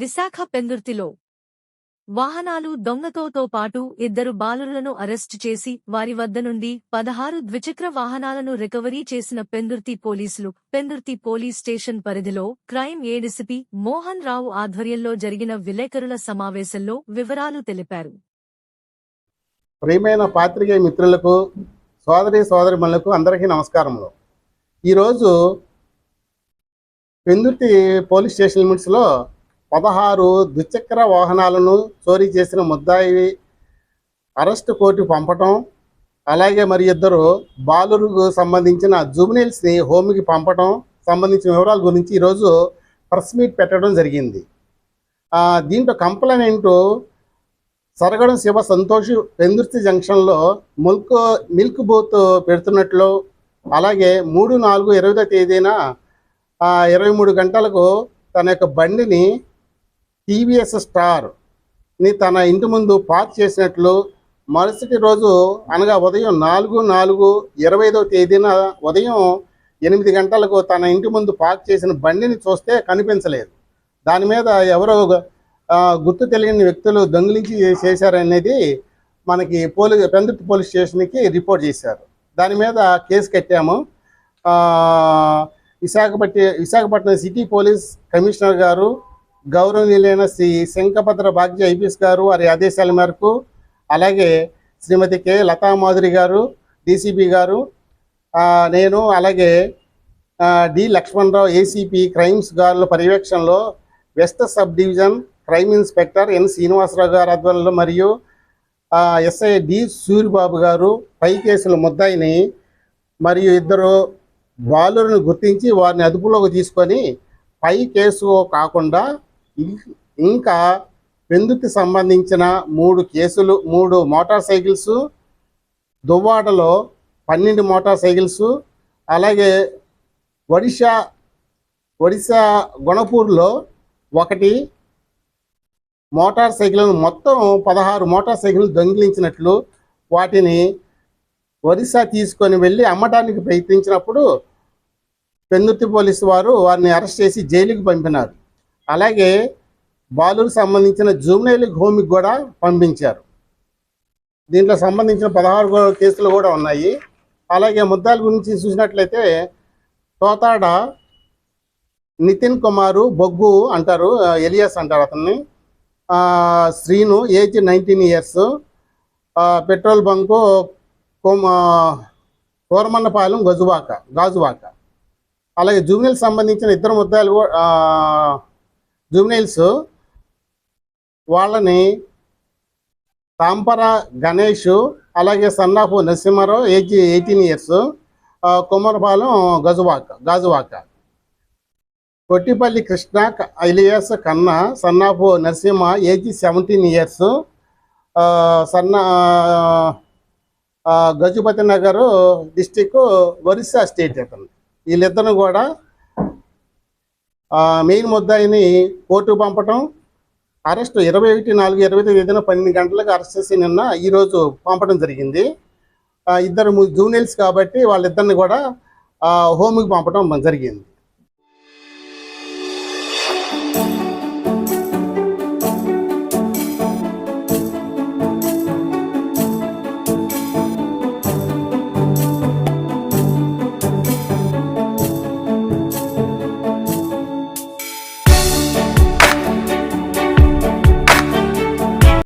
విశాఖ పెందుర్తిలో వాహనాలు దొంగతోతో పాటు 2 బాలులను అరెస్టు చేసి వారి వద్ద నుండి 16 ద్విచక్ర వాహనాలను రికవరీ చేసిన పెందుర్తి పోలీసులు పెందుర్తి పోలీస్ స్టేషన్ పరిధిలో క్రైమ్ ఏడీసీపీ మోహన్ రావు ఆధ్వర్యంలో జరిగిన విలేకరుల సమావేశంలో వివరాలు తెలిపారు. ప్రియమైన పాత్రికేయ మిత్రులకు, సోదరిమణులకు అందరికీ నమస్కారములు. ఈరోజు పెందుర్తి పోలీస్ స్టేషన్ లిమిట్స్లో 16 ద్విచక్ర వాహనాలను చోరీ చేసిన ముద్దాయి అరెస్టు కోర్టుకు పంపటం, అలాగే మరి 2 బాలులకు సంబంధించిన జువెనైల్స్ని హోమ్కి పంపటం సంబంధించిన వివరాల గురించి ఈరోజు ప్రెస్ మీట్ పెట్టడం జరిగింది. దీంట్లో కంప్లైంట్ సరగడం శివ సంతోష్ పెందుర్తి జంక్షన్లో మిల్క్ బూత్ పెడుతున్నట్లు, అలాగే 3/4/20వ తేదీన 23 గంటలకు తన యొక్క బండిని టీవీఎస్ స్టార్ని తన ఇంటి ముందు పార్క్ చేసినట్లు, మరుసటి రోజు అనగా ఉదయం 4/4/25వ తేదీన ఉదయం 8 గంటలకు తన ఇంటి ముందు పార్క్ చేసిన బండిని చూస్తే కనిపించలేదు. దాని మీద ఎవరో గుర్తు తెలియని వ్యక్తులు దొంగిలించి చేశారనేది మనకి పెందుర్తి పోలీస్ స్టేషన్కి రిపోర్ట్ చేశారు. దాని మీద కేసు కట్టాము. విశాఖపట్నం సిటీ పోలీస్ కమిషనర్ గారు, గౌరవనీయులైన శ్రీ శంఖభద్ర భాగ్య ఐపీఎస్ గారు వారి ఆదేశాల మేరకు, అలాగే శ్రీమతి కె లతామాధురి గారు డీసీపీ గారు, నేను, అలాగే డి లక్ష్మణరావు ఏసీపీ క్రైమ్స్ గారుల పర్యవేక్షణలో west sub division crime inspector N Srinivasa Rao గారి ఆధ్వర్యంలో మరియు ఎస్ఐ డి సూరిబాబు గారు పై కేసుల ముద్దాయిని మరియు 2 బాలులను గుర్తించి వారిని అదుపులోకి తీసుకొని పై కేసు కాకుండా ఇంకా పెందుర్తి సంబంధించిన 3 కేసులు, 3 మోటార్ సైకిల్స్, దువ్వాడలో 12 మోటార్ సైకిల్స్, అలాగే ఒడిశా గుణపూర్లో 1 మోటార్ సైకిల్, మొత్తం 16 మోటార్ సైకిల్ దొంగిలించినట్లు, వాటిని ఒరిస్సా తీసుకొని వెళ్ళి అమ్మడానికి ప్రయత్నించినప్పుడు పెందుర్తి పోలీసు వారు వారిని అరెస్ట్ చేసి జైలుకి పంపినారు. అలాగే బాలుకు సంబంధించిన జువెనైల్ హోమ్కి కూడా పంపించారు. దీంట్లో సంబంధించిన 16 కేసులు కూడా ఉన్నాయి. అలాగే ముద్దాల గురించి చూసినట్లయితే తోతాడ నితిన్ కుమారు బొగ్గు అంటారు, ఎలియాస్ అంటారు అతన్ని, Srinu age 19 years, petrol bunk Koramannapalem Gajuwaka. అలాగే జువెనైల్స్ సంబంధించిన 2 ముద్దాయిలు జువెనైల్స్ వాళ్ళని తాంపర గణేష్, అలాగే Sannapu Narasimharao age 18 years, Kommarapalem Gajuwaka. Kottipalli Krishna alias Kanna Sannapu Narasimha age 17 years, Gajapati Nagar district Orissa state అతను. వీళ్ళిద్దరిని కూడా మెయిన్ ముద్దాయిని కోర్టుకు పంపటం, అరెస్టు 21/4/20 తేదీన 12 గంటలకు అరెస్ట్ చేసి ఈరోజు పంపడం జరిగింది. 2 జూనియర్స్ కాబట్టి వాళ్ళిద్దరిని కూడా హోమ్కి పంపడం జరిగింది.